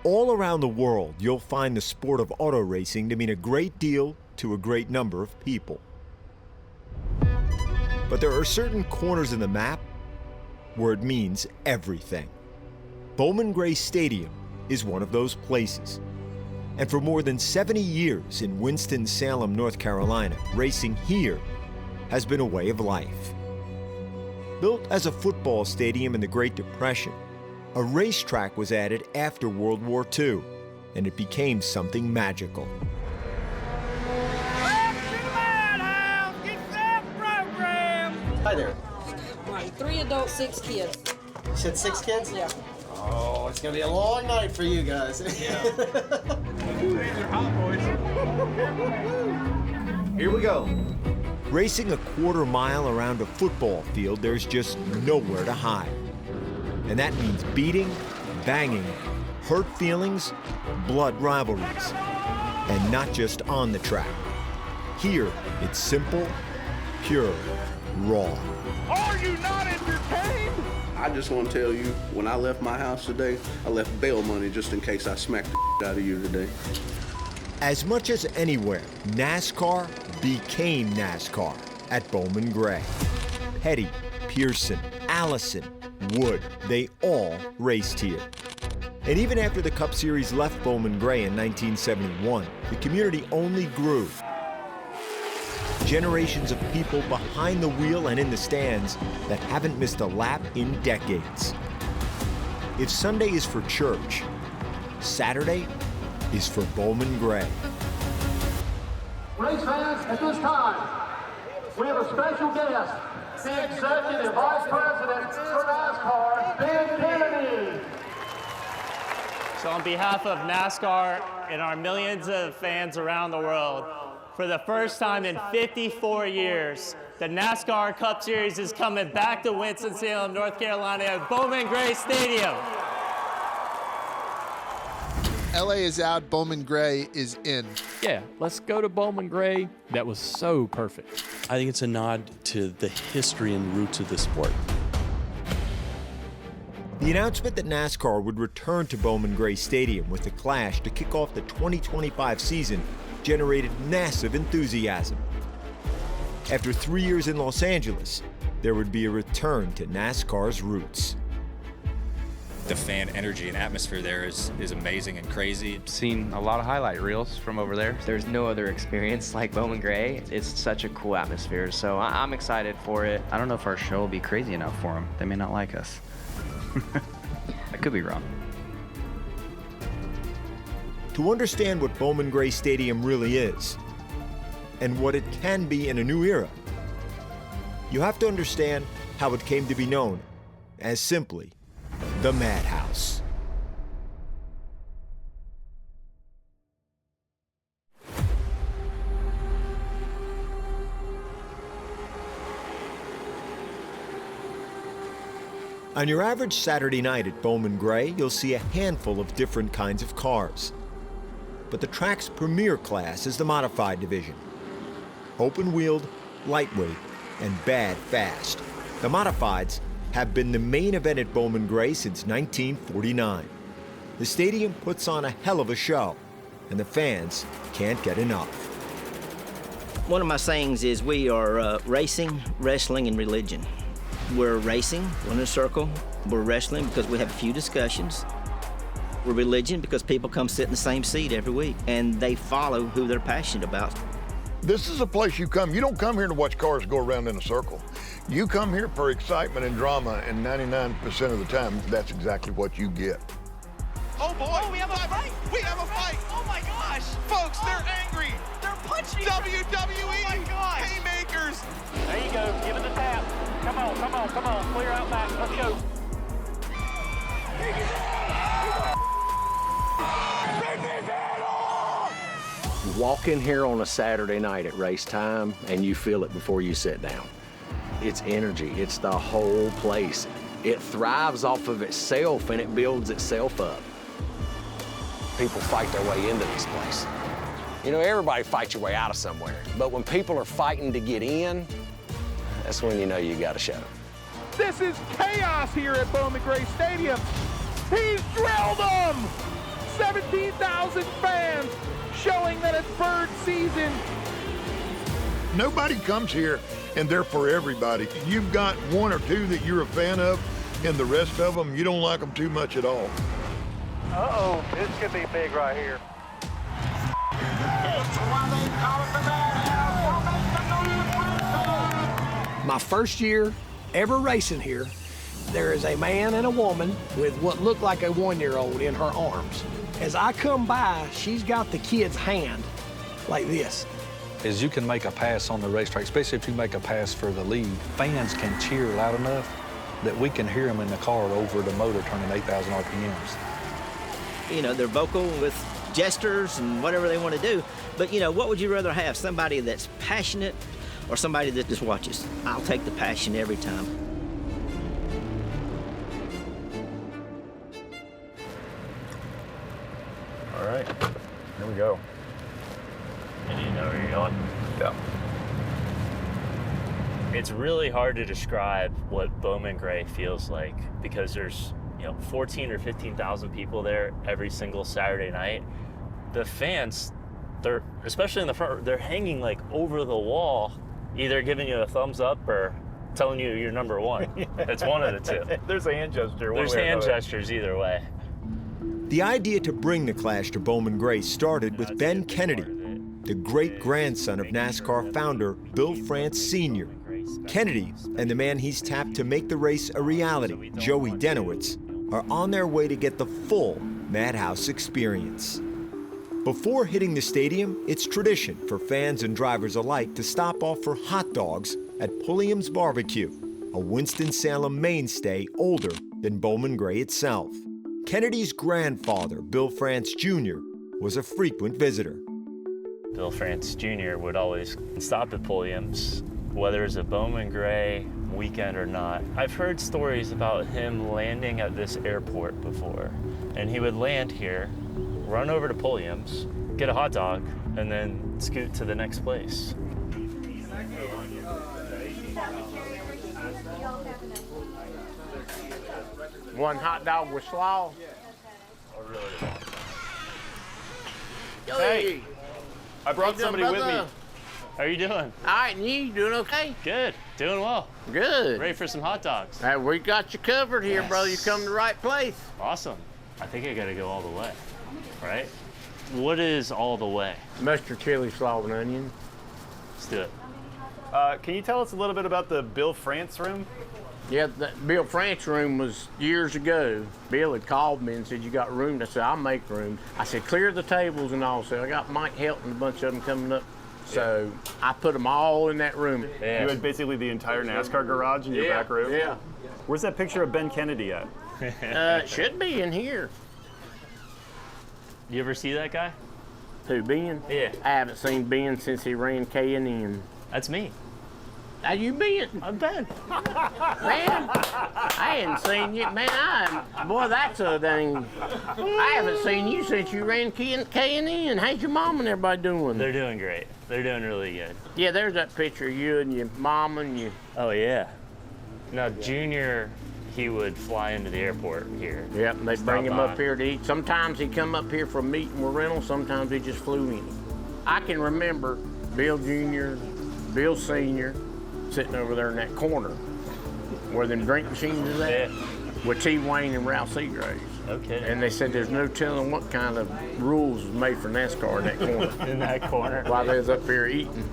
All around the world, you'll find the sport of auto racing to mean a great deal to a great number of people. But there are certain corners in the map where it means everything. Bowman Gray Stadium is one of those places. And for more than 70 years in Winston-Salem, North Carolina, racing here has been a way of life. Built as a football stadium in the Great Depression, a racetrack was added after World War II, and it became something magical. Madhouse, get that program. Hi there. Right, 3 adults, 6 kids. You said 6 kids? Yeah. Oh, it's gonna be a long night for you guys. Yeah. These are hot boys. Here we go. Racing a quarter mile around a football field, there's just nowhere to hide. And that means beating, banging, hurt feelings, blood rivalries. And not just on the track. Here, it's simple, pure, raw. Are you not entertained? I just want to tell you, when I left my house today, I left bail money just in case I smacked the out of you today. As much as anywhere, NASCAR became NASCAR at Bowman Gray. Petty, Pearson, Allison, Wood, they all raced here. And even after the Cup Series left Bowman Gray in 1971, the community only grew. Generations of people behind the wheel and in the stands that haven't missed a lap in decades. If Sunday is for church, Saturday is for Bowman Gray. Race fans, at this time, we have a special guest, the Executive Vice President for NASCAR, Ben Kennedy. So on behalf of NASCAR and our millions of fans around the world, for the first time in 54 years, the NASCAR Cup Series is coming back to Winston-Salem, North Carolina at Bowman Gray Stadium. LA is out, Bowman Gray is in. Yeah, let's go to Bowman Gray. That was so perfect. I think it's a nod to the history and roots of the sport. The announcement that NASCAR would return to Bowman Gray Stadium with the Clash to kick off the 2025 season generated massive enthusiasm. After 3 years in Los Angeles, there would be a return to NASCAR's roots. The fan energy and atmosphere there is amazing and crazy. Seen a lot of highlight reels from over there. There's no other experience like Bowman Gray. It's such a cool atmosphere, so I'm excited for it. I don't know if our show will be crazy enough for them. They may not like us. I could be wrong. To understand what Bowman Gray Stadium really is, and what it can be in a new era, you have to understand how it came to be known as simply the Madhouse. On your average Saturday night at Bowman Gray, you'll see a handful of different kinds of cars. But the track's premier class is the modified division. Open-wheeled, lightweight, and bad fast. The modifieds have been the main event at Bowman Gray since 1949. The stadium puts on a hell of a show, and the fans can't get enough. One of my sayings is we are racing, wrestling, and religion. We're racing, we're in a circle. We're wrestling because we have a few discussions. We're religion because people come sit in the same seat every week, and they follow who they're passionate about. This is a place you come. You don't come here to watch cars go around in a circle. You come here for excitement and drama, and 99% of the time, that's exactly what you get. Oh boy! Oh, we have a fight! We have a fight! Oh my gosh! Folks, they're angry! They're punching! WWE! Oh my gosh! Haymakers! There you go, give it the tap. Come on, come on, come on. Clear out back, let's go. You walk in here on a Saturday night at race time, and you feel it before you sit down. It's energy, it's the whole place. It thrives off of itself, and it builds itself up. People fight their way into this place. You know, everybody fights your way out of somewhere, but when people are fighting to get in, that's when you know you got a show. This is chaos here at Bowman Gray Stadium. He's drilled them! 17,000 fans showing that it's bird season. Nobody comes here and they're for everybody. You've got one or two that you're a fan of, and the rest of them, you don't like them too much at all. Uh-oh, this could be big right here. My first year ever racing here, there is a man and a woman with what looked like a 1-year-old in her arms. As I come by, she's got the kid's hand like this. Is you can make a pass on the racetrack, especially if you make a pass for the lead. Fans can cheer loud enough that we can hear them in the car over the motor turning 8,000 RPMs. You know, they're vocal with gestures and whatever they want to do. But, you know, what would you rather have? Somebody that's passionate or somebody that just watches? I'll take the passion every time. All right, here we go. And you know where you're going? Yeah. It's really hard to describe what Bowman Gray feels like because there's, 14 or 15,000 people there every single Saturday night. The fans, they're, especially in the front, they're hanging like over the wall, either giving you a thumbs up or telling you you're number one. It's one of the two. There's a hand gesture. There's hand gestures either way. The idea to bring the Clash to Bowman Gray started with Ben Kennedy, the great-grandson of NASCAR founder Bill France Sr. Kennedy and the man he's tapped to make the race a reality, Joey Denowitz, are on their way to get the full Madhouse experience. Before hitting the stadium, it's tradition for fans and drivers alike to stop off for hot dogs at Pulliam's Barbecue, a Winston-Salem mainstay older than Bowman Gray itself. Kennedy's grandfather, Bill France Jr., was a frequent visitor. Bill France Jr. would always stop at Pulliam's, whether it's a Bowman Gray weekend or not. I've heard stories about him landing at this airport before, and he would land here, run over to Pulliam's, get a hot dog, and then scoot to the next place. One hot dog with slaw. Hey, I brought somebody with me. How are you doing? All right, and you doing okay? Good, doing well. Good. Ready for some hot dogs? Hey, we got you covered here, brother. You come to the right place. Awesome. I think I gotta go all the way, right? What is all the way? Mustard, chili, slaw, and onion. Let's do it. Can you tell us a little bit about the Bill France room? Yeah, the Bill France room was years ago. Bill had called me and said, you got room? I said, I'll make room. I said, clear the tables and all. So I got Mike Helton, a bunch of them coming up. So I put them all in that room. Yeah. You had basically the entire NASCAR garage in your back room? Yeah. Where's that picture of Ben Kennedy at? It should be in here. You ever see that guy? Who, Ben? Yeah. I haven't seen Ben since he ran K&N. That's me. Are you Ben? I'm Ben. Man, I hadn't seen you. Man, boy, that's a dang. I haven't seen you since you ran K&N. How's your mom and everybody doing? They're doing great. They're doing really good. Yeah, there's that picture of you and your mom and you. Oh, yeah. Now, Junior, he would fly into the airport here. Yep, they bring him up here to eat. Sometimes he'd come up here for a meeting with Reynolds. Sometimes he just flew in. I can remember Bill Jr., Bill Sr., sitting over there in that corner where them drink machines is at, with T. Wayne and Ralph Seagraves. Okay. And they said there's no telling what kind of rules was made for NASCAR in that corner. In that corner? While they was up here eating.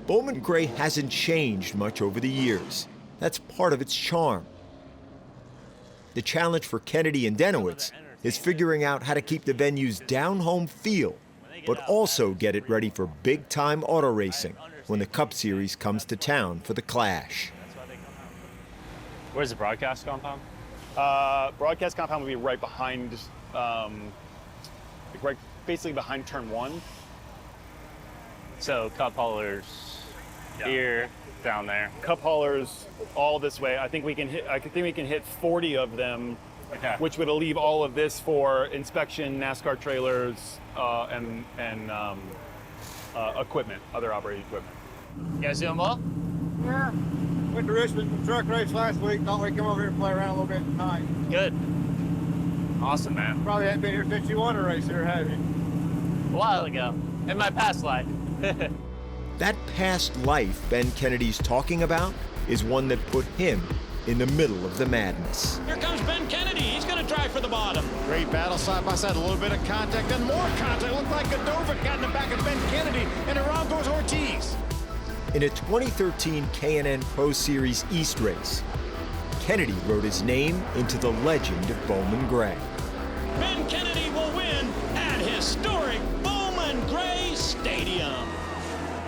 Bowman Gray hasn't changed much over the years. That's part of its charm. The challenge for Kennedy and Denowitz is figuring out how to keep the venue's down-home feel, but also get it ready for big-time auto racing when the Cup Series comes to town for the Clash. Where's the broadcast compound? Broadcast compound would be right behind, basically behind turn 1. So cup haulers here, down there. Cup haulers all this way. I think we can hit 40 of them, which would leave all of this for inspection, NASCAR trailers, and equipment, other operating equipment. You guys doing well? Yeah. Went to Richmond truck race last week. Thought we'd come over here and play around a little bit tonight. Good. Awesome, man. Probably haven't been here since you won a race here, have you? A while ago, in my past life. That past life Ben Kennedy's talking about is one that put him in the middle of the madness. Here comes Ben Kennedy. He's going to try for the bottom. Great battle side by side. A little bit of contact, then more contact. Looked like Godova got in the back of Ben Kennedy, and around goes Ortiz. In a 2013 K&N Pro Series East race, Kennedy wrote his name into the legend of Bowman Gray. Ben Kennedy will win at historic Bowman Gray Stadium.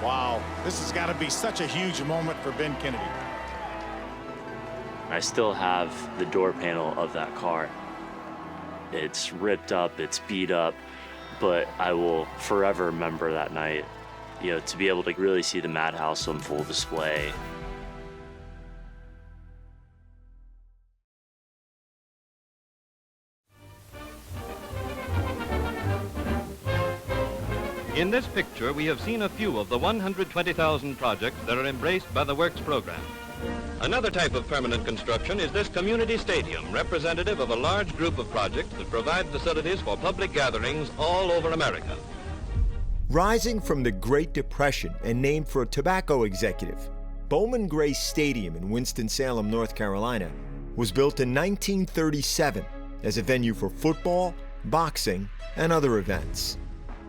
Wow, this has got to be such a huge moment for Ben Kennedy. I still have the door panel of that car. It's ripped up, it's beat up, but I will forever remember that night. You know, to be able to really see the Madhouse on full display. In this picture, we have seen a few of the 120,000 projects that are embraced by the Works program. Another type of permanent construction is this community stadium, representative of a large group of projects that provide facilities for public gatherings all over America. Rising from the Great Depression and named for a tobacco executive, Bowman Gray Stadium in Winston-Salem, North Carolina, was built in 1937 as a venue for football, boxing, and other events.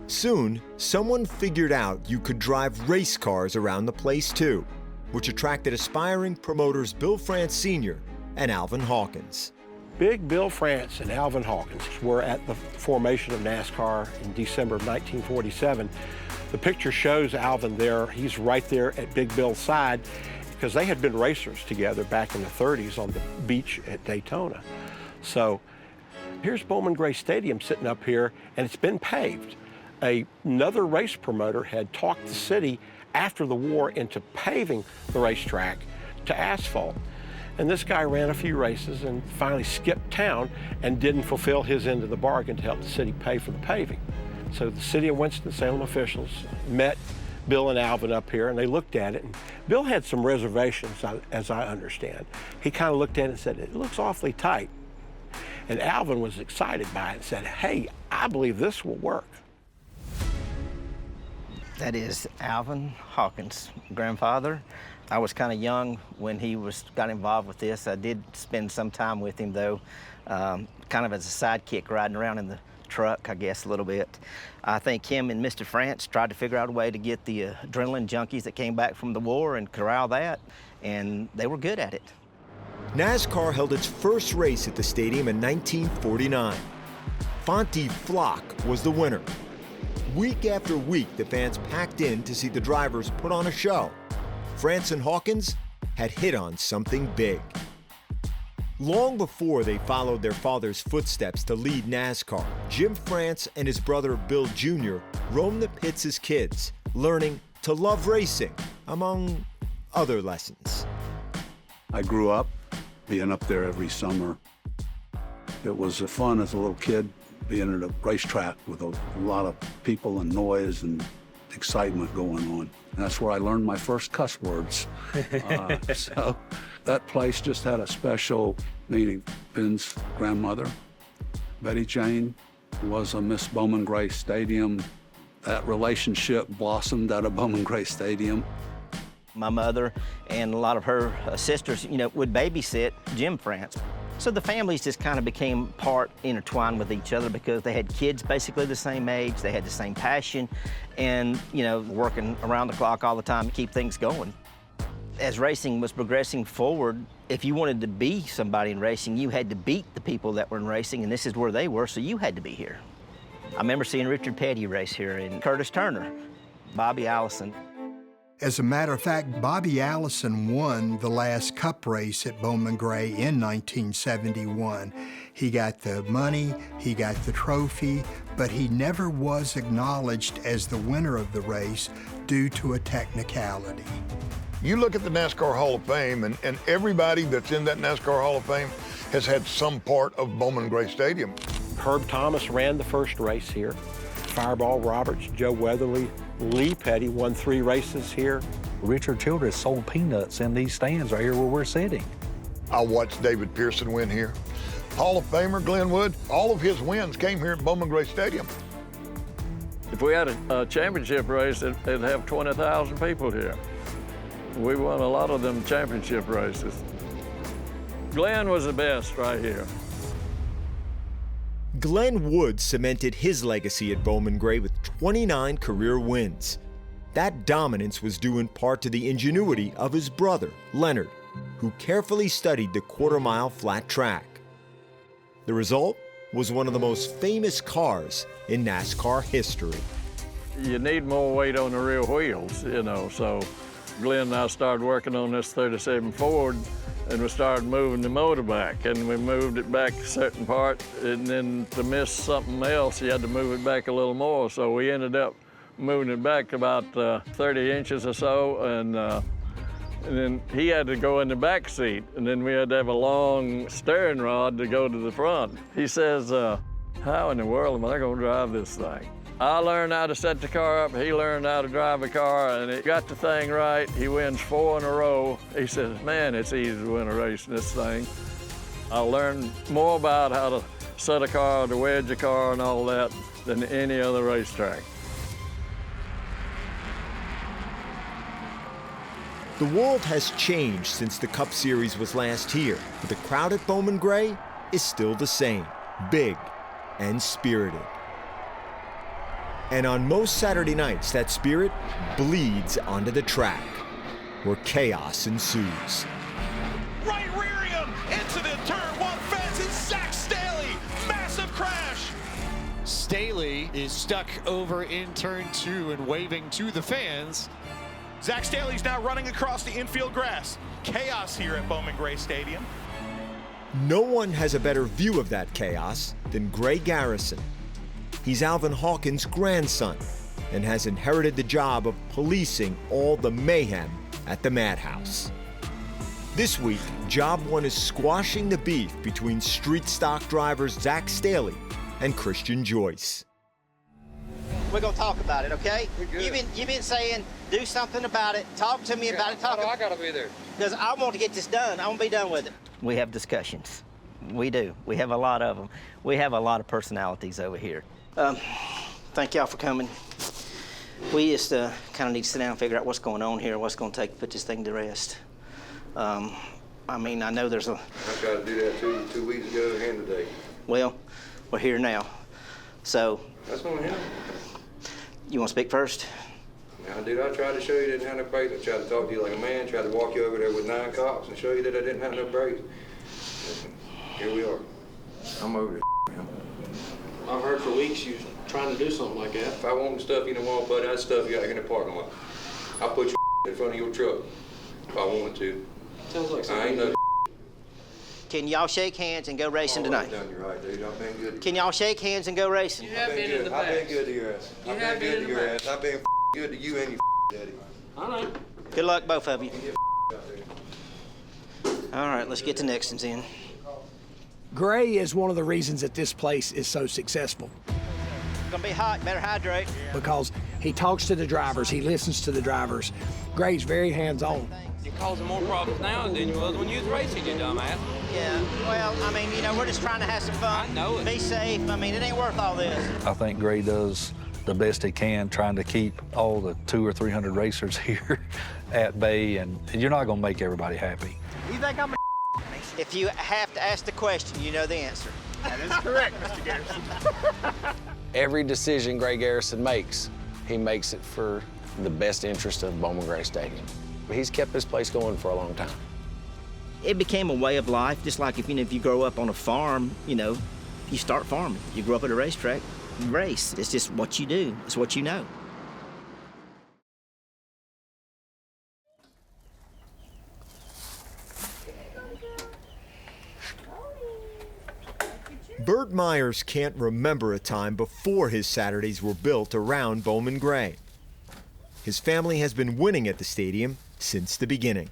Soon, someone figured out you could drive race cars around the place too, which attracted aspiring promoters Bill France Sr. and Alvin Hawkins. Big Bill France and Alvin Hawkins were at the formation of NASCAR in December of 1947. The picture shows Alvin there. He's right there at Big Bill's side because they had been racers together back in the 30s on the beach at Daytona. So here's Bowman Gray Stadium sitting up here, and it's been paved. Another race promoter had talked the city after the war into paving the racetrack to asphalt. And this guy ran a few races and finally skipped town and didn't fulfill his end of the bargain to help the city pay for the paving. So the city of Winston-Salem officials met Bill and Alvin up here, and they looked at it. And Bill had some reservations, as I understand. He kind of looked at it and said, "It looks awfully tight." And Alvin was excited by it and said, "Hey, I believe this will work." That is Alvin Hawkins' grandfather. I was kind of young when he got involved with this. I did spend some time with him, though, kind of as a sidekick, riding around in the truck, I guess, a little bit. I think him and Mr. France tried to figure out a way to get the adrenaline junkies that came back from the war and corral that, and they were good at it. NASCAR held its first race at the stadium in 1949. Fonty Flock was the winner. Week after week, the fans packed in to see the drivers put on a show. France and Hawkins had hit on something big. Long before they followed their father's footsteps to lead NASCAR, Jim France and his brother Bill Jr. roamed the pits as kids, learning to love racing, among other lessons. I grew up being up there every summer. It was fun as a little kid, being at a racetrack with a lot of people and noise and excitement going on. And that's where I learned my first cuss words. So that place just had a special meaning. Ben's grandmother, Betty Jane, was a Miss Bowman Gray Stadium. That relationship blossomed out of Bowman Gray Stadium. My mother and a lot of her sisters, would babysit Jim France. So the families just kind of became intertwined with each other because they had kids basically the same age, they had the same passion, and, working around the clock all the time to keep things going. As racing was progressing forward, if you wanted to be somebody in racing, you had to beat the people that were in racing, and this is where they were, so you had to be here. I remember seeing Richard Petty race here, and Curtis Turner, Bobby Allison. As a matter of fact, Bobby Allison won the last Cup race at Bowman Gray in 1971. He got the money, he got the trophy, but he never was acknowledged as the winner of the race due to a technicality. You look at the NASCAR Hall of Fame, and everybody that's in that NASCAR Hall of Fame has had some part of Bowman Gray Stadium. Herb Thomas ran the first race here. Fireball Roberts, Joe Weatherly, Lee Petty won 3 races here. Richard Childress sold peanuts in these stands right here where we're sitting. I watched David Pearson win here. Hall of Famer Glenn Wood, all of his wins came here at Bowman Gray Stadium. If we had a championship race, it'd have 20,000 people here. We won a lot of them championship races. Glenn was the best right here. Glenn Wood cemented his legacy at Bowman Gray with 29 career wins. That dominance was due in part to the ingenuity of his brother, Leonard, who carefully studied the quarter-mile flat track. The result was one of the most famous cars in NASCAR history. You need more weight on the rear wheels, you know, so Glenn and I started working on this 37 Ford, and we started moving the motor back, and we moved it back a certain part, and then to miss something else, you had to move it back a little more, so we ended up moving it back about 30 inches or so, and then he had to go in the back seat, and then we had to have a long steering rod to go to the front. He says, how in the world am I gonna drive this thing? I learned how to set the car up, he learned how to drive a car, and he got the thing right. He wins 4 in a row. He says, man, it's easy to win a race in this thing. I learned more about how to set a car, to wedge a car and all that than any other racetrack. The world has changed since the Cup Series was last here, but the crowd at Bowman Gray is still the same, big and spirited. And on most Saturday nights, that spirit bleeds onto the track, where chaos ensues. Right rearing him into the turn one fence is Zach Staley. Massive crash. Staley is stuck over in turn 2 and waving to the fans. Zach Staley's now running across the infield grass. Chaos here at Bowman Gray Stadium. No one has a better view of that chaos than Gray Garrison. He's Alvin Hawkins' grandson and has inherited the job of policing all the mayhem at the Madhouse. This week, Job 1 is squashing the beef between street stock drivers Zach Staley and Christian Joyce. We're gonna talk about it, okay? You've been saying do something about it. Talk to me about it. I gotta be there. Because I want to get this done. I want to be done with it. We have discussions. We do. We have a lot of them. We have a lot of personalities over here. Thank y'all for coming. We just kind of need to sit down and figure out what's going on here, what's going to take to put this thing to rest. I mean, I know there's a... I tried to do that two weeks ago and today. Well, we're here now. So... That's on him. You want to speak first? Now, dude, I tried to show you didn't have no brakes. I tried to talk to you like a man, tried to walk you over there with 9 cops and show you that I didn't have no brakes. Listen, here we are. I'm over it, man. I've heard for weeks you trying to do something like that. If I want the stuff you don't want, buddy, I'd stuff you out here in the parking lot. I'll put your in front of your truck if I wanted to. Sounds like I ain't no. Can y'all shake hands and go racing tonight? Done you right, dude. I've been good. Can y'all shake hands and go racing? You have been in the past. I've been good to your ass. You have been in the past. I've been good to you and your daddy. All right. Good luck, both of you. All right, let's get to Nixon's in. Gray is one of the reasons that this place is so successful. It's gonna be hot, better hydrate. Because he talks to the drivers, he listens to the drivers. Gray's very hands-on. You're causing more problems now than you was when you was racing, you dumbass. Yeah, well, I mean, you know, we're just trying to have some fun. I know it. Be safe. I mean, it ain't worth all this. I think Gray does the best he can trying to keep all the 200 or 300 racers here at bay, and you're not gonna make everybody happy. You think I'm a If you have to ask the question, you know the answer. That is correct, Mr. Garrison. Every decision Gray Garrison makes, he makes it for the best interest of Bowman Gray Stadium. He's kept this place going for a long time. It became a way of life, just like if you grow up on a farm, you start farming. You grow up at a racetrack, you race. It's just what you do. It's what you know. Bert Myers can't remember a time before his Saturdays were built around Bowman Gray. His family has been winning at the stadium since the beginning.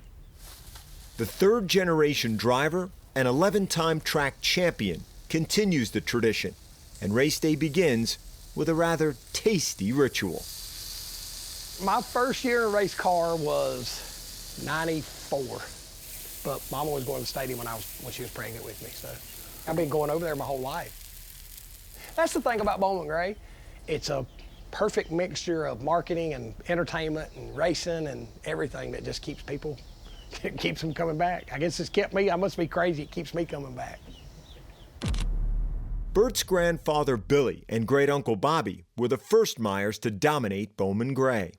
The third-generation driver and 11-time track champion continues the tradition, and race day begins with a rather tasty ritual. My first year in a race car was 94, but Mama was going to the stadium when she was pregnant with me, so I've been going over there my whole life. That's the thing about Bowman Gray. It's a perfect mixture of marketing and entertainment and racing and everything that just keeps people, it keeps them coming back. I guess it's kept me, I must be crazy, it keeps me coming back. Bert's grandfather Billy and great-uncle Bobby were the first Myers to dominate Bowman Gray.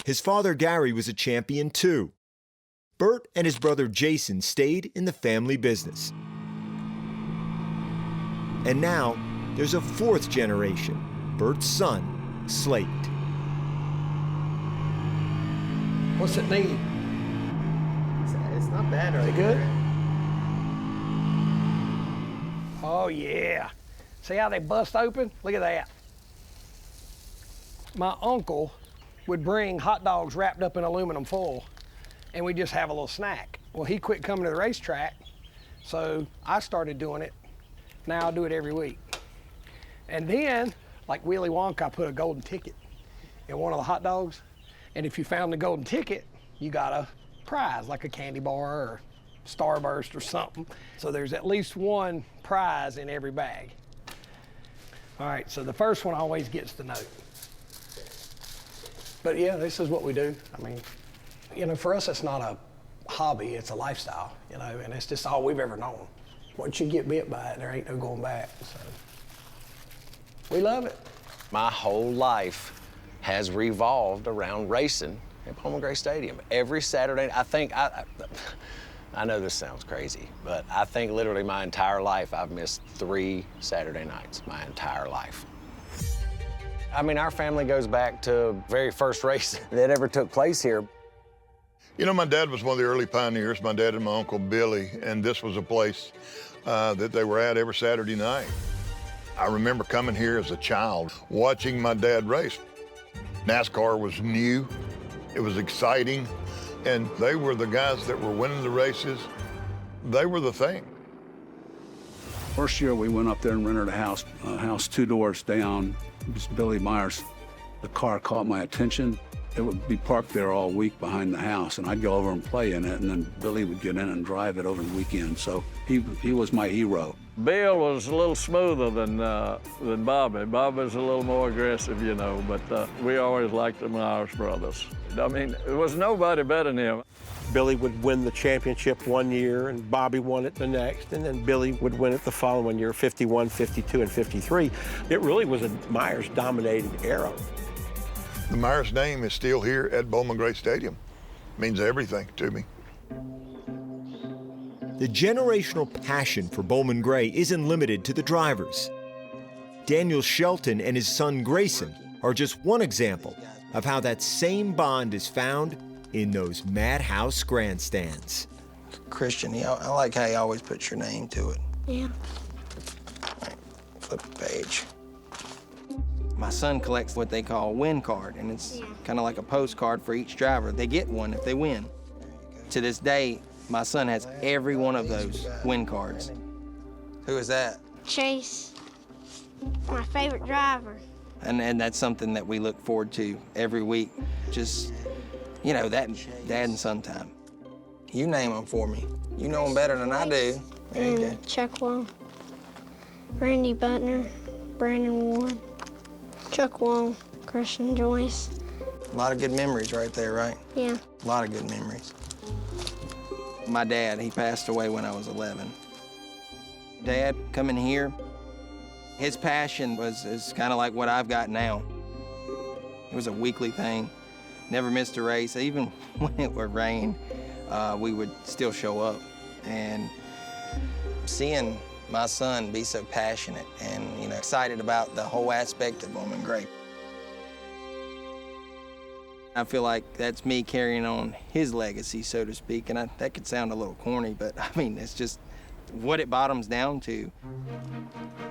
His father Gary was a champion too. Bert and his brother Jason stayed in the family business. And now there's a fourth generation, Bert's son, Slade. What's it need? It's not bad, Is it good? Oh yeah. See how they bust open? Look at that. My uncle would bring hot dogs wrapped up in aluminum foil, and we'd just have a little snack. Well, he quit coming to the racetrack, so I started doing it. Now I do it every week. And then, like Willy Wonka, I put a golden ticket in one of the hot dogs, and if you found the golden ticket, you got a prize, like a candy bar or Starburst or something. So there's at least one prize in every bag. All right, so the first one always gets the note. But yeah, this is what we do. I mean, you know, for us, it's not a hobby, it's a lifestyle, you know, and it's just all we've ever known. Once you get bit by it, there ain't no going back, so. We love it. My whole life has revolved around racing at Bowman Gray Stadium. Every Saturday, I know this sounds crazy, but I think literally my entire life I've missed 3 Saturday nights, my entire life. I mean, our family goes back to the very first race that ever took place here. You know, my dad was one of the early pioneers, my dad and my uncle Billy, and this was a place that they were at every Saturday night. I remember coming here as a child, watching my dad race. NASCAR was new, it was exciting, and they were the guys that were winning the races. They were the thing. First year we went up there and rented a house 2 doors down. It was Billy Myers. The car caught my attention. It would be parked there all week behind the house, and I'd go over and play in it, and then Billy would get in and drive it over the weekend. So he was my hero. Bill was a little smoother than Bobby. Bobby's a little more aggressive, you know, but we always liked the Myers brothers. I mean, there was nobody better than him. Billy would win the championship one year, and Bobby won it the next, and then Billy would win it the following year, 51, 52, and 53. It really was a Myers-dominated era. The Myers name is still here at Bowman Gray Stadium. It means everything to me. The generational passion for Bowman Gray isn't limited to the drivers. Daniel Shelton and his son Grayson are just one example of how that same bond is found in those Madhouse grandstands. Christian, I like how you always put your name to it. Yeah. Right, flip the page. My son collects what they call a win card, and it's kind of like a postcard for each driver. They get one if they win. To this day, my son has every one of those win cards. Who is that? Chase, my favorite driver. And that's something that we look forward to every week. Just, you know, that dad and son time. You name them for me. You know them better than I do. There you go. Chuck Wall, Randy Butner, Brandon Ward, Chuck Wall, Christian Joyce. A lot of good memories right there, right? Yeah. A lot of good memories. My dad, he passed away when I was 11. Dad, coming here, his passion is kind of like what I've got now. It was a weekly thing. Never missed a race. Even when it would rain, we would still show up. And seeing my son be so passionate and, you know, excited about the whole aspect of Bowman Gray. I feel like that's me carrying on his legacy, so to speak, and that could sound a little corny, but I mean, it's just what it bottoms down to.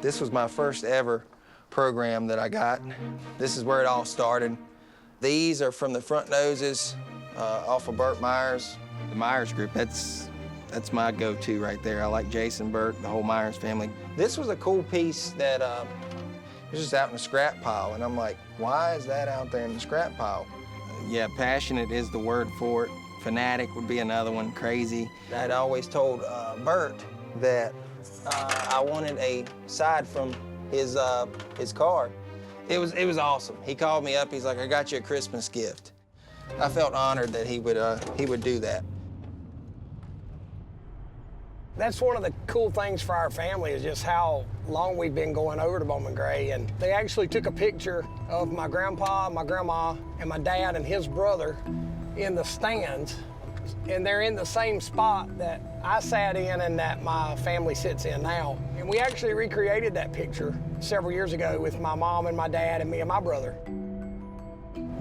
This was my first ever program that I got. This is where it all started. These are from the front noses off of Burt Myers. The Myers group, that's my go-to right there. I like Jason, Burt, the whole Myers family. This was a cool piece that It's just out in the scrap pile, and I'm like, why is that out there in the scrap pile? Yeah, passionate is the word for it. Fanatic would be another one, crazy. I'd always told Bert that I wanted a side from his car. It was awesome. He called me up, he's like, I got you a Christmas gift. I felt honored that he would do that. That's one of the cool things for our family is just how long we've been going over to Bowman Gray. And they actually took a picture of my grandpa, my grandma, and my dad and his brother in the stands. And they're in the same spot that I sat in and that my family sits in now. And we actually recreated that picture several years ago with my mom and my dad and me and my brother.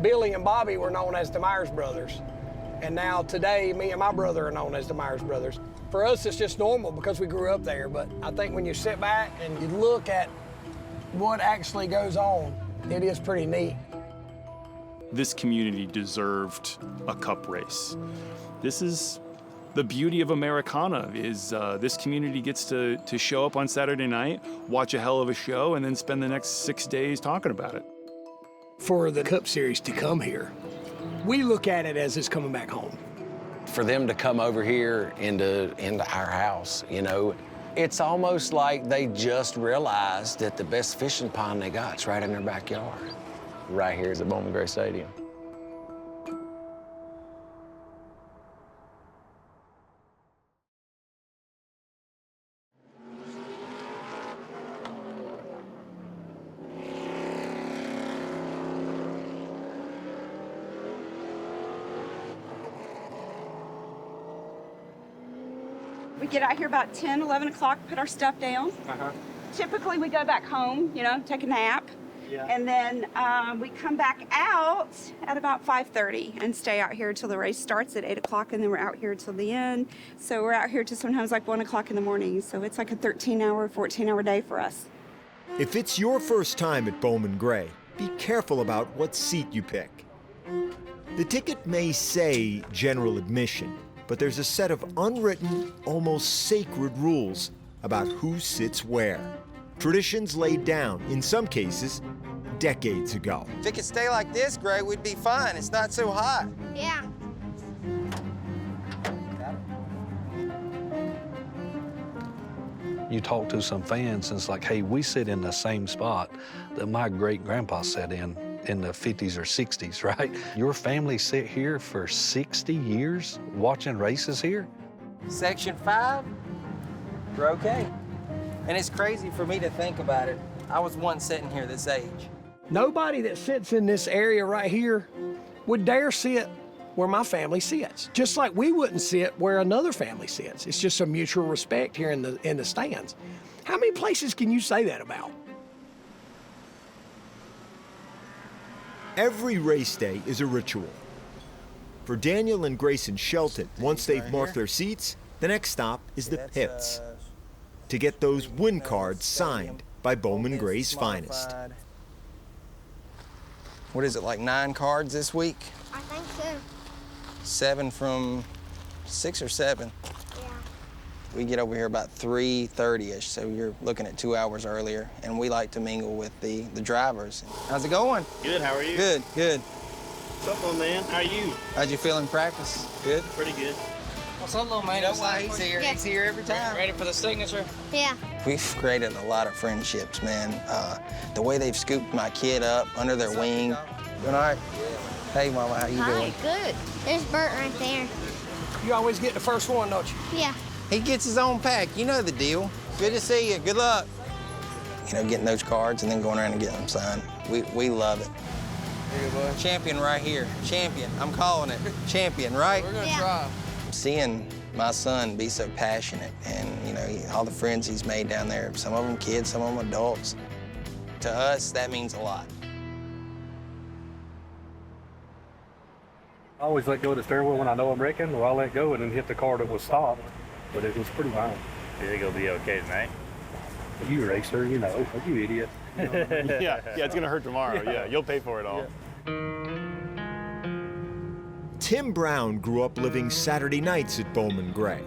Billy and Bobby were known as the Myers brothers. And now today, me and my brother are known as the Myers brothers. For us, it's just normal because we grew up there, but I think when you sit back and you look at what actually goes on, it is pretty neat. This community deserved a cup race. This is the beauty of Americana, is this community gets to show up on Saturday night, watch a hell of a show, and then spend the next 6 days talking about it. For the Cup Series to come here, we look at it as it's coming back home. For them to come over here into our house, you know, it's almost like they just realized that the best fishing pond they got's right in their backyard. Right here is at Bowman Gray Stadium. We get out here about 10, 11 o'clock, put our stuff down. Typically, we go back home, you know, take a nap. Yeah. And then we come back out at about 5:30 and stay out here till the race starts at 8 o'clock, and then we're out here till the end. So we're out here till sometimes like 1 o'clock in the morning. So it's like a 13-hour, 14-hour day for us. If it's your first time at Bowman Gray, be careful about what seat you pick. The ticket may say general admission, but there's a set of unwritten, almost sacred rules about who sits where. Traditions laid down, in some cases, decades ago. If it could stay like this, Gray, we'd be fine. It's not so hot. Yeah. You talk to some fans and it's like, hey, we sit in the same spot that my great-grandpa sat in the 50s or 60s, right? Your family sit here for 60 years watching races here? Section 5, we're okay. And it's crazy for me to think about it. I was once sitting here this age. Nobody that sits in this area right here would dare sit where my family sits. Just like we wouldn't sit where another family sits. It's just a mutual respect here in the stands. How many places can you say that about? Every race day is a ritual. For Daniel and Grayson Shelton, once they've marked their seats, the next stop is the pits to get those win cards signed by Bowman Gray's finest. What is it, like 9 cards this week? I think so. 7 from 6 or 7. Yeah. We get over here about 3:30-ish, so you're looking at 2 hours earlier, and we like to mingle with the drivers. How's it going? Good, how are you? Good, good. What's up, little man? How are you? How'd you feel in practice? Good? Pretty good. What's up, little man? You know why he's here? Yeah. He's here every time. Ready for the signature? Yeah. We've created a lot of friendships, man. The way they've scooped my kid up under their wing. Doing all right? Hey, Mama, how you doing? Hi, good. There's Bert right there. You always get the first one, don't you? Yeah. He gets his own pack. You know the deal. Good to see you. Good luck. You know, getting those cards and then going around and getting them signed. We love it. Here you go, boy. Champion right here. Champion. I'm calling it. Champion, right? We're gonna try. Seeing my son be so passionate and, you know, all the friends he's made down there, some of them kids, some of them adults. To us, that means a lot. I always let go of the steering wheel when I know I'm wrecking, or I'll let go and then hit the car that was stopped. But it was pretty violent. You think it'll be okay tonight? You racer, you know, you idiot. yeah, it's gonna hurt tomorrow. Yeah, you'll pay for it all. Tim Brown grew up living Saturday nights at Bowman Gray.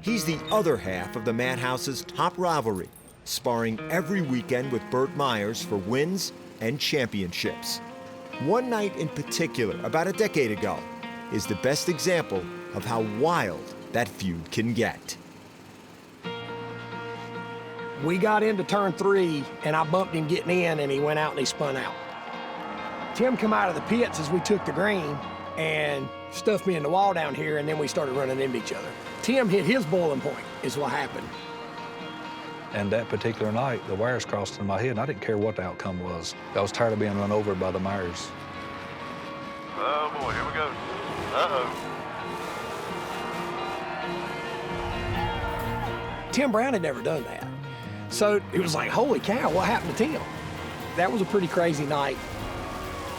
He's the other half of the Madhouse's top rivalry, sparring every weekend with Burt Myers for wins and championships. One night in particular, about a decade ago, is the best example of how wild that feud can get. We got into turn 3, and I bumped him getting in, and he went out and he spun out. Tim come out of the pits as we took the green and stuffed me in the wall down here, and then we started running into each other. Tim hit his boiling point, is what happened. And that particular night, the wires crossed in my head, and I didn't care what the outcome was. I was tired of being run over by the Myers. Oh boy, here we go. Uh-oh. Tim Brown had never done that. So it was like, holy cow, what happened to Tim? That was a pretty crazy night.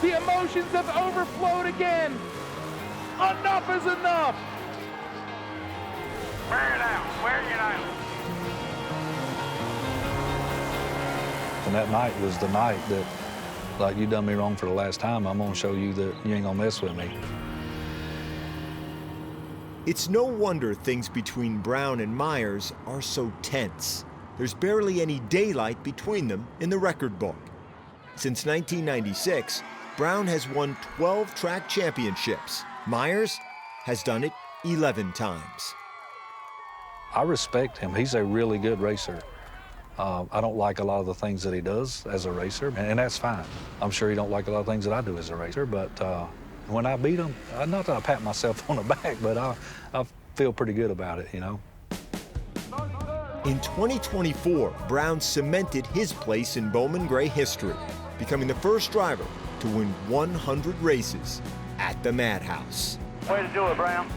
The emotions have overflowed again. Enough is enough. Wear it out. Wear it out. And that night was the night that, like, you done me wrong for the last time. I'm gonna show you that you ain't gonna mess with me. It's no wonder things between Brown and Myers are so tense. There's barely any daylight between them in the record book. Since 1996, Brown has won 12 track championships. Myers has done it 11 times. I respect him. He's a really good racer. I don't like a lot of the things that he does as a racer, and that's fine. I'm sure he don't like a lot of things that I do as a racer, but when I beat him, not that I pat myself on the back, but I feel pretty good about it, you know. In 2024, Brown cemented his place in Bowman Gray history, becoming the first driver to win 100 races at the Madhouse. Way to do it, Brown.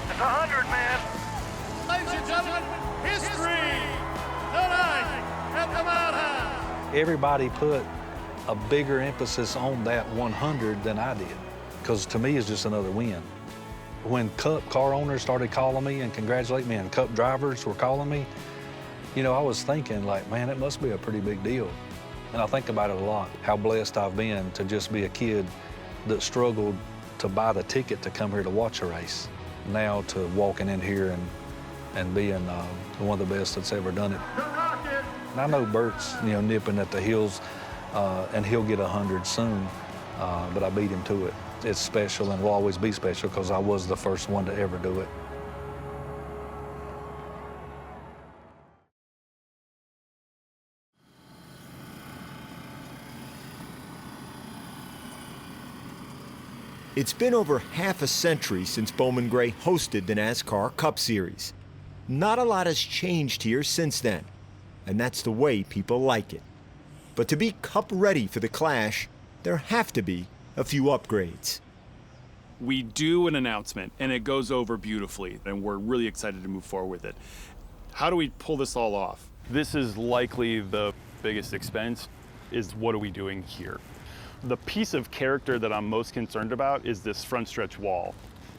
It's 100, man. Ladies and gentlemen, history tonight at the Madhouse. Everybody put a bigger emphasis on that 100 than I did, because to me it's just another win. When Cup car owners started calling me and congratulating me, and Cup drivers were calling me, you know, I was thinking, like, man, it must be a pretty big deal. And I think about it a lot, how blessed I've been to just be a kid that struggled to buy the ticket to come here to watch a race. Now to walking in here and being one of the best that's ever done it. And I know Bert's, you know, nipping at the heels, and he'll get 100 soon, but I beat him to it. It's special and will always be special because I was the first one to ever do it. It's been over half a century since Bowman Gray hosted the NASCAR Cup Series. Not a lot has changed here since then, and that's the way people like it. But to be Cup ready for the Clash, there have to be a few upgrades. We do an announcement, and it goes over beautifully, and we're really excited to move forward with it. How do we pull this all off? This is likely the biggest expense, is what are we doing here? The piece of character that I'm most concerned about is this front stretch wall.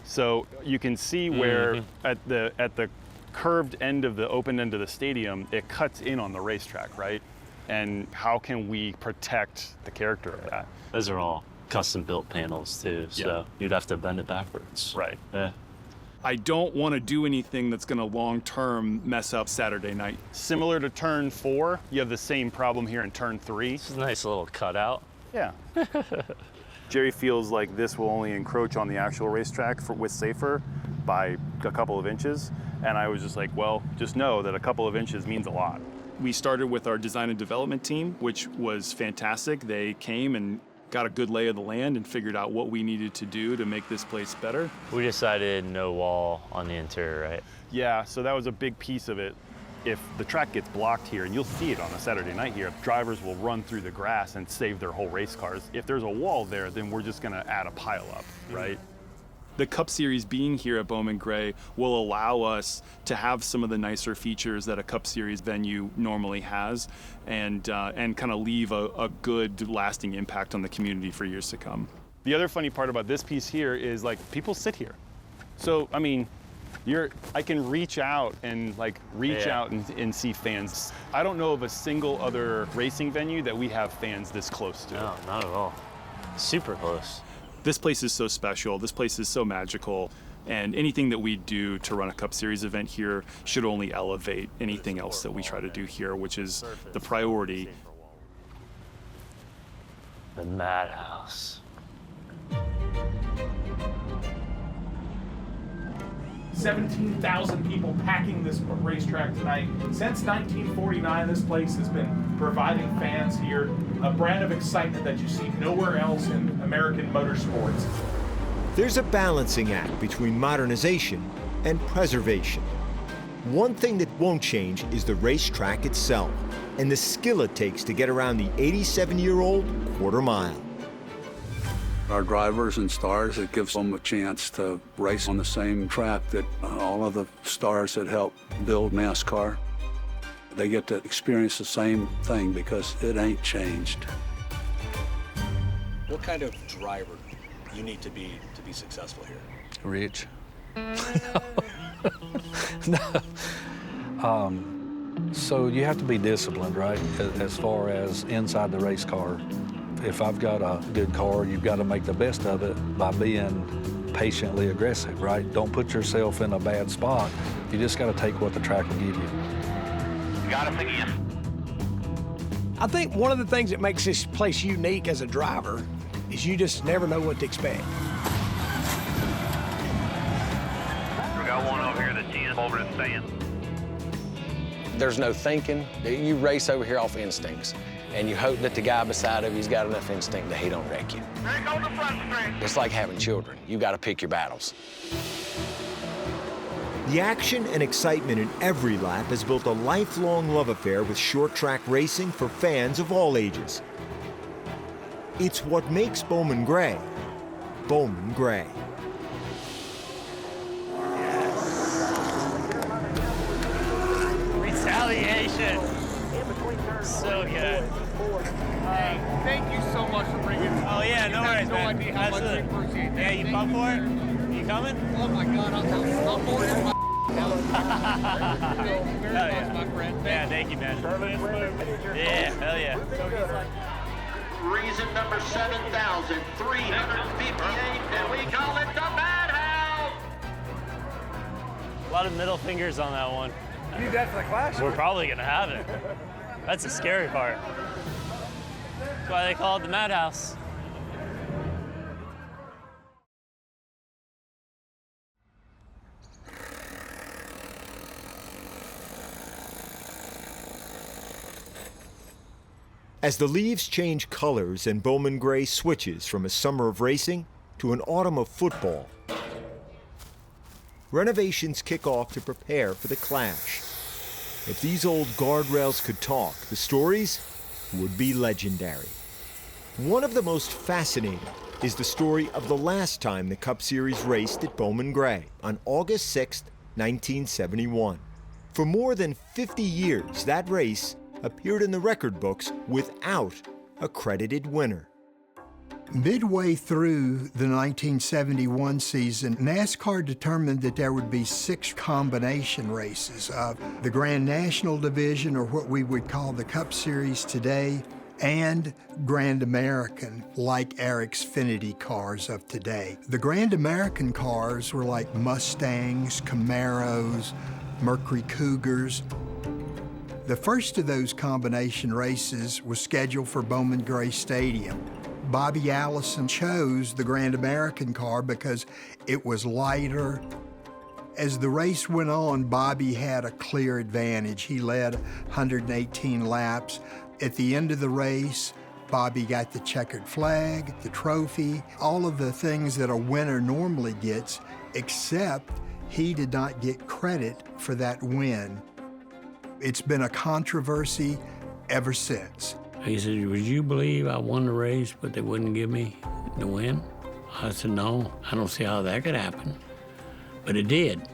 So you can see where at the curved end of the open end of the stadium, it cuts in on the racetrack, right? And how can we protect the character of that? Those are all custom built panels too, so you'd have to bend it backwards. Right. Yeah. I don't want to do anything that's going to long-term mess up Saturday night. Similar to turn 4, you have the same problem here in turn 3. This is a nice little cutout. Yeah. Jerry feels like this will only encroach on the actual racetrack with safer by a couple of inches. And I was just like, well, just know that a couple of inches means a lot. We started with our design and development team, which was fantastic. They came and got a good lay of the land and figured out what we needed to do to make this place better. We decided no wall on the interior, right? Yeah, so that was a big piece of it. If the track gets blocked here, and you'll see it on a Saturday night here, drivers will run through the grass and save their whole race cars. If there's a wall there, then we're just gonna add a pile up, right? The Cup Series being here at Bowman Gray will allow us to have some of the nicer features that a Cup Series venue normally has, and kind of leave a good lasting impact on the community for years to come. The other funny part about this piece here is, like, people sit here. So, I mean, I can reach out and and see fans. I don't know of a single other racing venue that we have fans this close to. No, not at all. Super close. This place is so special. This place is so magical. And anything that we do to run a Cup Series event here should only elevate anything else that we try to do here, which is the priority. The Madhouse. 17,000 people packing this racetrack tonight. Since 1949, this place has been providing fans here a brand of excitement that you see nowhere else in American motorsports. There's a balancing act between modernization and preservation. One thing that won't change is the racetrack itself and the skill it takes to get around the 87-year-old quarter mile. Our drivers and stars, it gives them a chance to race on the same track that all of the stars that helped build NASCAR. They get to experience the same thing because it ain't changed. What kind of driver you need to be successful here? Rich. So you have to be disciplined, right? As far as inside the race car. If I've got a good car, you've got to make the best of it by being patiently aggressive, right? Don't put yourself in a bad spot. You just got to take what the track will give you. Got him again. I think one of the things that makes this place unique as a driver is you just never know what to expect. We got one over here, the 10 over the stand. There's no thinking. You race over here off instincts, and you hope that the guy beside of you's got enough instinct that he don't wreck you. There goes the front stretch. It's like having children. You got to pick your battles. The action and excitement in every lap has built a lifelong love affair with short track racing for fans of all ages. It's what makes Bowman Gray, Bowman Gray. Retaliation. So good. Hey, thank you so much for bringing it. Oh yeah, no worries, no man. idea how much we appreciate that. Yeah, you pumped for it? You coming? Oh my God, I'm more than my Thank you very much, my friend. Yeah, thank you, man. Yeah, hell yeah. Reason number 7,358, and we call it the Madhouse. A lot of middle fingers on that one. You need that for the clash. We're probably gonna have it. That's the scary part. That's why they call it the Madhouse. As the leaves change colors and Bowman Gray switches from a summer of racing to an autumn of football, renovations kick off to prepare for the clash. If these old guardrails could talk, the stories would be legendary. One of the most fascinating is the story of the last time the Cup Series raced at Bowman Gray on August 6, 1971. For more than 50 years, that race appeared in the record books without a credited winner. Midway through the 1971 season, NASCAR determined that there would be 6 combination races of the Grand National Division, or what we would call the Cup Series today, and Grand American, like our Xfinity cars of today. The Grand American cars were like Mustangs, Camaros, Mercury Cougars. The first of those combination races was scheduled for Bowman Gray Stadium. Bobby Allison chose the Grand American car because it was lighter. As the race went on, Bobby had a clear advantage. He led 118 laps. At the end of the race, Bobby got the checkered flag, the trophy, all of the things that a winner normally gets, except he did not get credit for that win. It's been a controversy ever since. He said, would you believe I won the race, but they wouldn't give me the win? I said, no, I don't see how that could happen. But it did.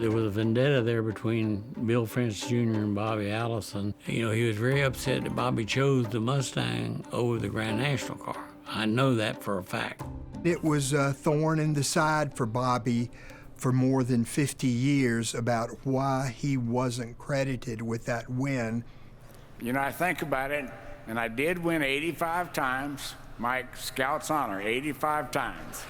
There was a vendetta there between Bill French Jr. and Bobby Allison. You know, he was very upset that Bobby chose the Mustang over the Grand National car. I know that for a fact. It was a thorn in the side for Bobby for more than 50 years about why he wasn't credited with that win. You know, I think about it, and I did win 85 times, my Scout's honor, 85 times.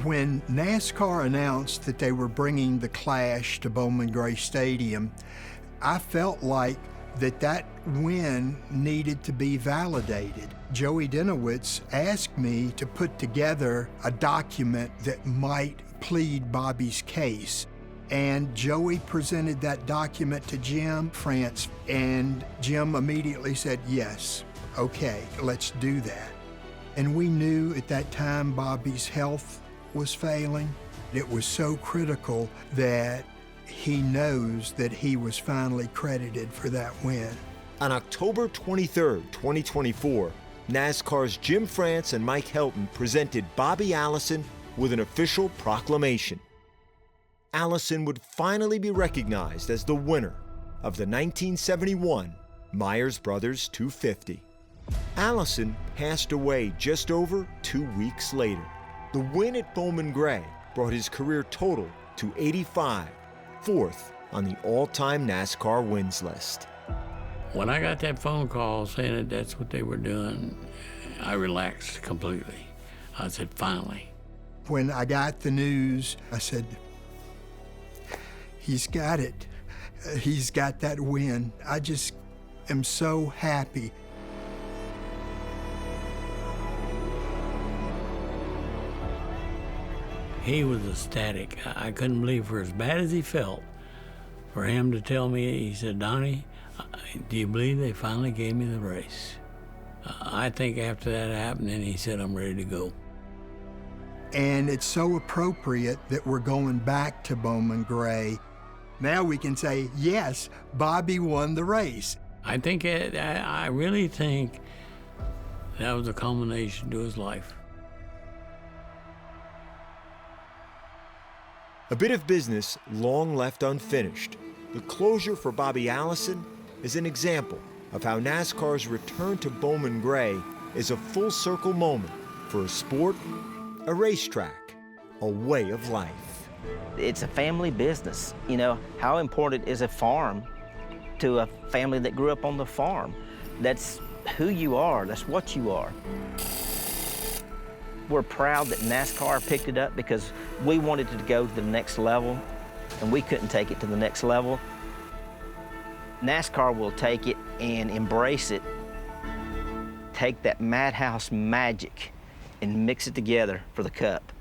When NASCAR announced that they were bringing the Clash to Bowman Gray Stadium, I felt like that win needed to be validated. Joey Denowitz asked me to put together a document that might plead Bobby's case. And Joey presented that document to Jim France, and Jim immediately said, yes, okay, let's do that. And we knew at that time Bobby's health was failing. It was so critical that he knows that he was finally credited for that win. On October 23, 2024, NASCAR's Jim France and Mike Helton presented Bobby Allison with an official proclamation. Allison would finally be recognized as the winner of the 1971 Myers Brothers 250. Allison passed away just over 2 weeks later. The win at Bowman Gray brought his career total to 85, fourth on the all-time NASCAR wins list. When I got that phone call saying that that's what they were doing, I relaxed completely. I said, finally. When I got the news, I said, he's got it. He's got that win. I just am so happy. He was ecstatic. I couldn't believe, for as bad as he felt, for him to tell me, he said, Donnie, do you believe they finally gave me the race? I think after that happened, and he said, I'm ready to go. And it's so appropriate that we're going back to Bowman Gray. Now we can say, yes, Bobby won the race. I really think that was a culmination to his life. A bit of business long left unfinished. The closure for Bobby Allison is an example of how NASCAR's return to Bowman Gray is a full circle moment for a sport, a racetrack, a way of life. It's a family business. You know, how important is a farm to a family that grew up on the farm? That's who you are, that's what you are. We're proud that NASCAR picked it up because we wanted it to go to the next level, and we couldn't take it to the next level. NASCAR will take it and embrace it, take that Madhouse magic and mix it together for the Cup.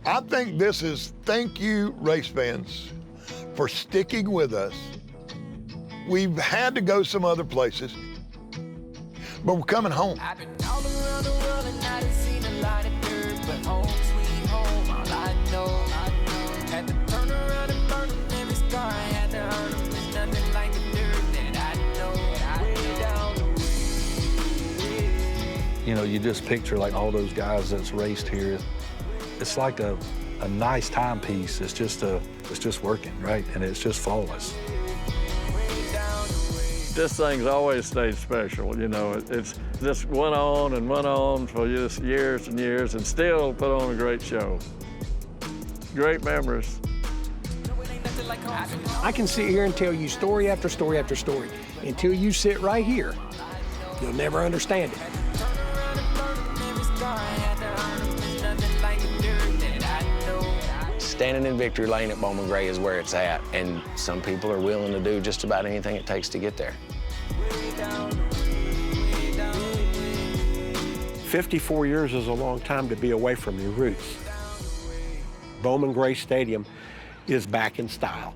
I think this is thank you, race fans, for sticking with us. We've had to go some other places, but we're coming home. I've been all around the world and I done seen a lot of dirt, but home sweet home, all I know. Had to turn around and burn every scar I had to earn them. There's nothing like the dirt that I know. Way down the way. You know, you just picture like all those guys that's raced here. It's like a nice timepiece. It's just working, right? And it's just flawless. This thing's always stayed special, you know. It's just went on for just years and years and still put on a great show. Great memories. I can sit here and tell you story after story after story. Until you sit right here, you'll never understand it. Standing in victory lane at Bowman Gray is where it's at, and some people are willing to do just about anything it takes to get there. 54 years is a long time to be away from your roots. Bowman Gray Stadium is back in style.